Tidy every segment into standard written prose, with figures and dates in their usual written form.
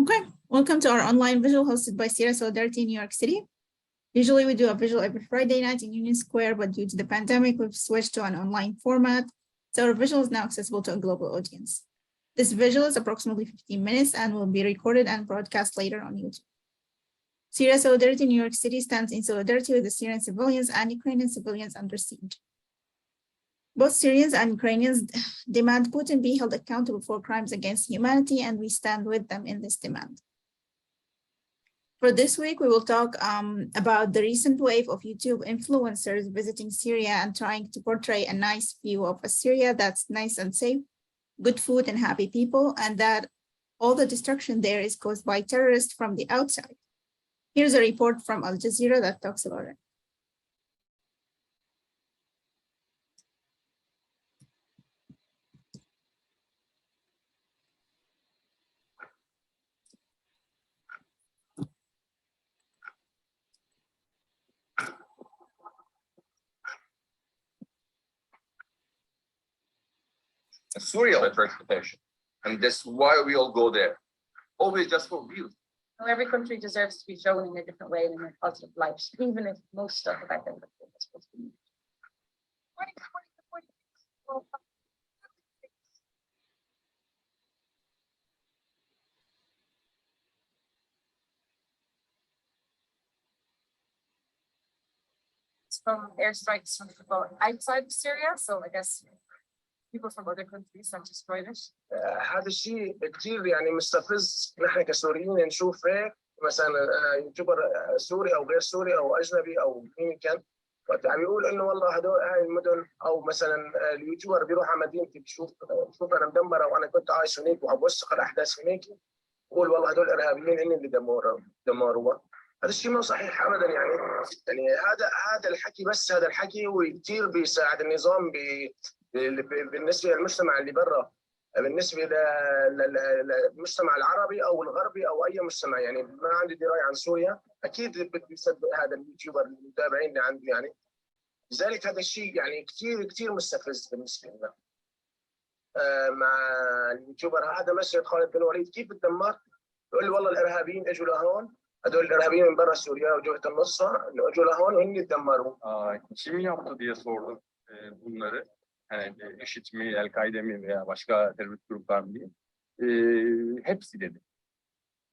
Okay, welcome to our online visual hosted by Syria Solidarity in New York City. Usually we do a visual every Friday night in Union Square, but due to the pandemic, we've switched to an online format. So our visual is now accessible to a global audience. This visual is approximately 15 minutes and will be recorded and broadcast later on YouTube. Syria Solidarity in New York City stands in solidarity with the Syrian civilians and Ukrainian civilians under siege. Both Syrians and Ukrainians demand Putin be held accountable for crimes against humanity, and we stand with them in this demand. For this week, we will talk about the recent wave of YouTube influencers visiting Syria and trying to portray a nice view of a Syria that's nice and safe, good food and happy people, and that all the destruction there is caused by terrorists from the outside. Here's a report from Aljazeera that talks about it. Syria for transportation, and that's why we all go there, always just for views. Every country deserves to be shown in a different way and in a positive light, even if most stuff about them is supposed to be. It's from airstrikes from people outside of Syria, so I guess people from other countries have destroyed it. هذا الشيء كثير يعني مستفز. نحن كسوريين نشوف هيك مثلا يوتيوبر سوري او غير سوري او اجنبي او مين كان وقت عم يقول انه والله هدول هاي المدن او مثلا اليوتيوبر بيروح على مدينتي بشوف انا مدمره وانا كنت عايش هناك وعم بوثق الاحداث هناك، بقول والله هدول ارهابيين هن اللي دمروها. هذا الشيء ما صحيح ابدا. يعني هذا الحكي، بس هذا الحكي وكثير بيساعد النظام بالنسبه للمجتمع اللي برا، بالنسبه للمجتمع العربي او الغربي او اي مجتمع. يعني ما عندي درايه عن سوريا، اكيد بيصدق هذا اليوتيوبر المتابعين اللي عندي. يعني لذلك هذا الشيء يعني كثير مستفز بالنسبه لنا. مع اليوتيوبر هذا مسجد خالد بن الوليد كيف بتدمر؟ يقول لي والله الارهابيين اجوا لهون، هدول الارهابيين من برا سوريا وجبهه النصره انه اجوا لهون وهن تدمروا. Kim yaptı diye sordum bunları. Yani IŞİD mi, El-Kaide mi veya başka terörist gruplar mı diye. Hepsi dedi.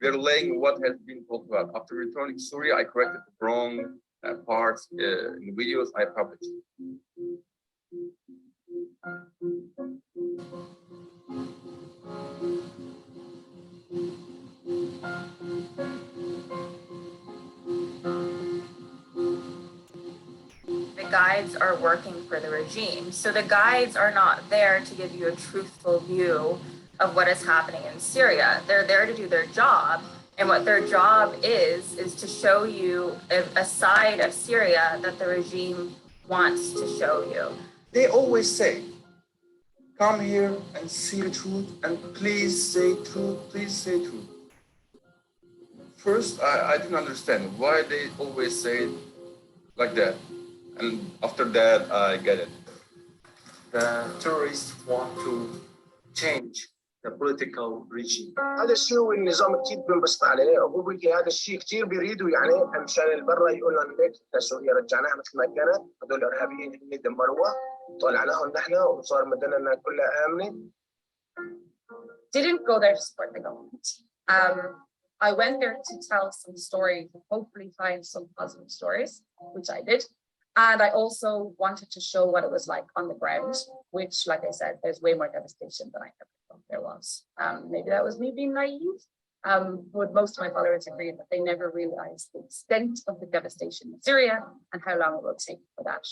We are laying what has been talked about. After returning to Syria, I corrected the wrong parts in the videos I published. Guides are working for the regime. So the guides are not there to give you a truthful view of what is happening in Syria. They're there to do their job. And what their job is to show you a side of Syria that the regime wants to show you. They always say, come here and see the truth and please say truth, please say truth. First, I didn't understand why they always say it like that. And after that, I get it. The terrorists want to change the political regime. هذا الشيء هو النظام كثير بينبسط عليه، وهو بيجي هذا الشيء كثير بيريدوا يعني مشان البرا يقولوا لنا ليك سوريا رجعناها مثل ما كانت، هذول الارهابيين اللي دمروها طلعناهم نحن وصار مدننا كلها آمنة. Didn't go there to support the government. I went there to tell some stories and hopefully find some positive stories, which I did. And I also wanted to show what it was like on the ground, which, like I said, there's way more devastation than I ever thought there was. Maybe that was me being naive, but most of my followers agree that they never realized the extent of the devastation in Syria and how long it will take for that.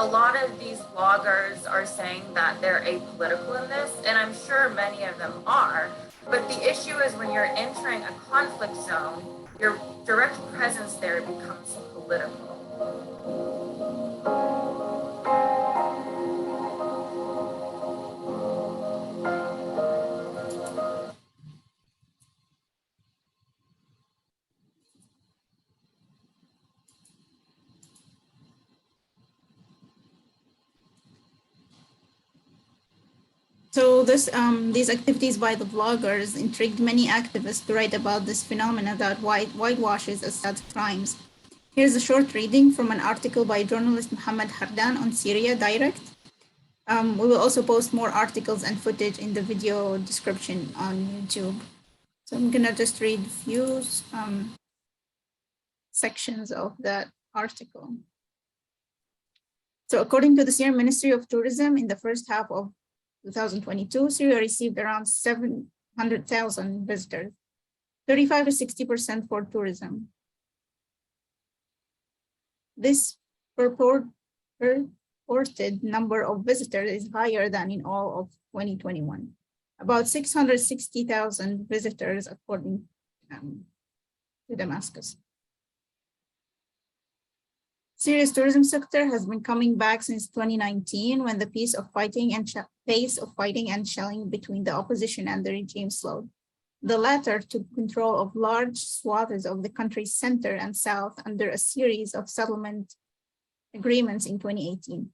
A lot of these bloggers are saying that they're apolitical in this, and I'm sure many of them are. But the issue is when you're entering a conflict zone, your direct presence there becomes political. So these activities by the bloggers intrigued many activists to write about this phenomenon that whitewashes Assad's crimes. Here's a short reading from an article by journalist Mohammed Hardan on Syria Direct. We will also post more articles and footage in the video description on YouTube. So I'm gonna just read a few sections of that article. So according to the Syrian Ministry of Tourism, in the first half of 2022, Syria received around 700,000 visitors, 35 to 60% for tourism. This purported number of visitors is higher than in all of 2021. About 660,000 visitors according to Damascus. Syria's tourism sector has been coming back since 2019 when the pace of fighting and shelling between the opposition and the regime slowed. The latter took control of large swaths of the country's center and south under a series of settlement agreements in 2018.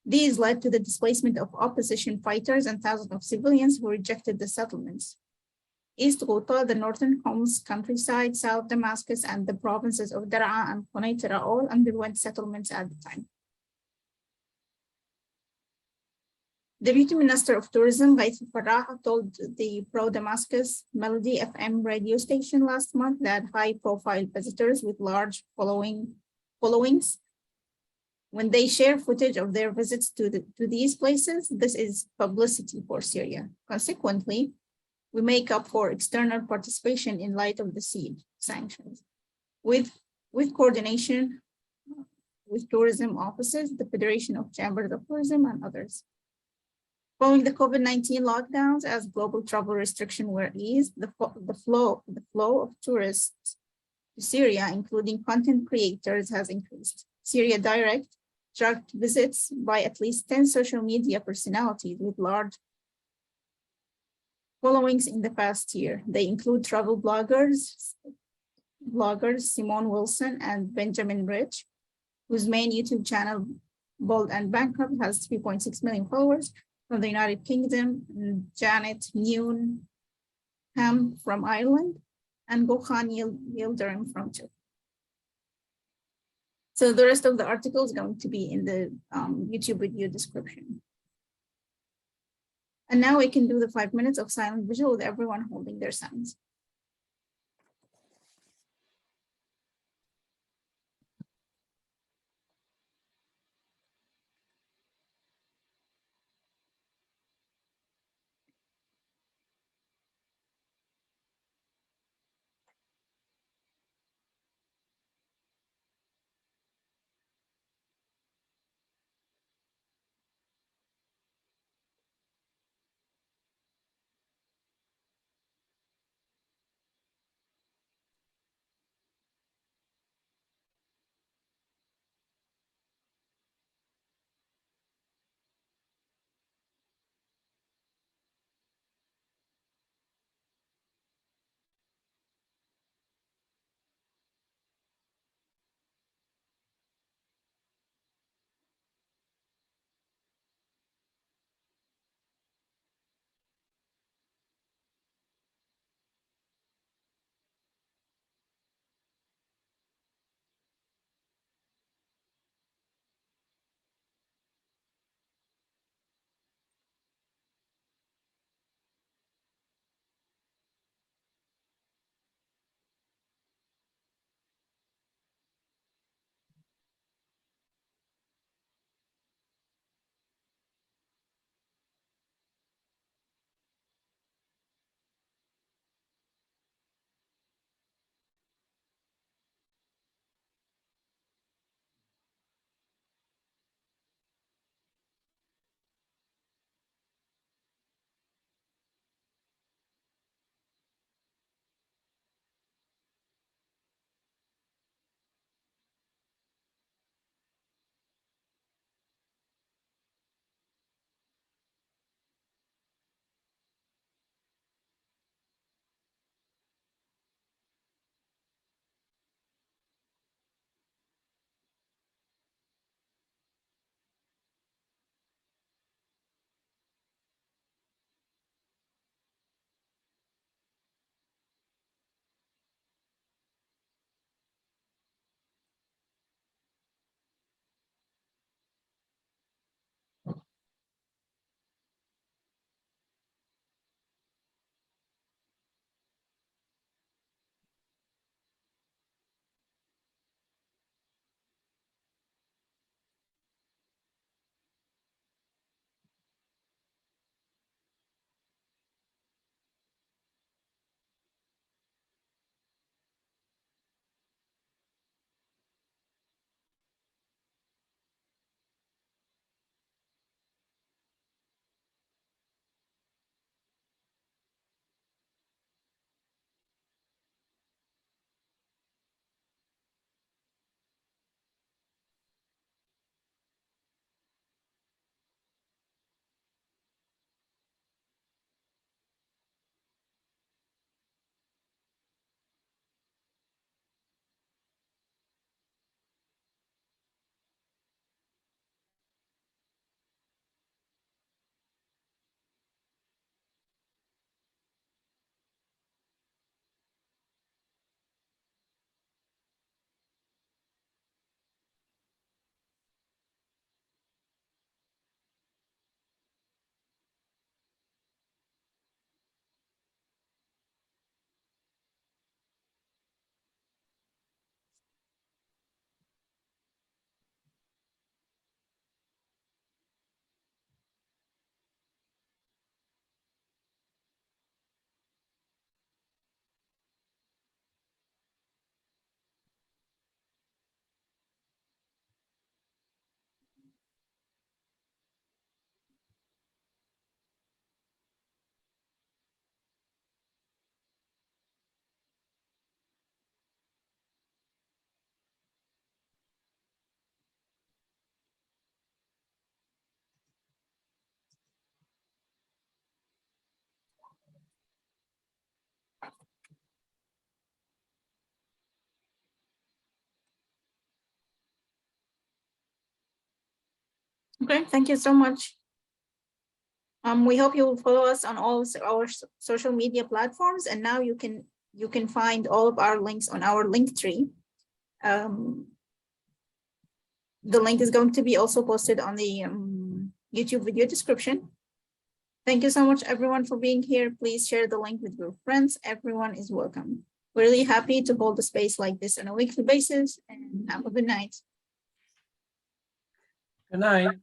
These led to the displacement of opposition fighters and thousands of civilians who rejected the settlements. East Ghouta, the northern Homs countryside, South Damascus, and the provinces of Daraa and Quneitra all underwent settlements at the time. Deputy Minister of Tourism, Ghaith Farah, told the pro-Damascus Melody FM radio station last month that high-profile visitors with large followings, when they share footage of their visits to these places, this is publicity for Syria. Consequently, we make up for external participation in light of the siege sanctions. With coordination with tourism offices, the Federation of Chambers of Tourism, and others. Following the COVID-19 lockdowns, as global travel restrictions were eased, the flow of tourists to Syria, including content creators, has increased. Syria Direct tracked visits by at least 10 social media personalities with large followings in the past year. They include travel bloggers Simone Wilson and Benjamin Rich, whose main YouTube channel, Bold and Bankrupt, has 3.6 million followers. From the United Kingdom, Janet Newnham from Ireland, and Gokhan Yildirim from Turkey. So the rest of the article is going to be in the YouTube video description. And now we can do the 5 minutes of silent visual with everyone holding their signs. Okay, thank you so much. We hope you will follow us on all our social media platforms, and now you can find all of our links on our link tree. The link is going to be also posted on the YouTube video description. Thank you so much, everyone, for being here. Please share the link with your friends. Everyone is welcome. We're really happy to hold a space like this on a weekly basis, and have a good night. Good night.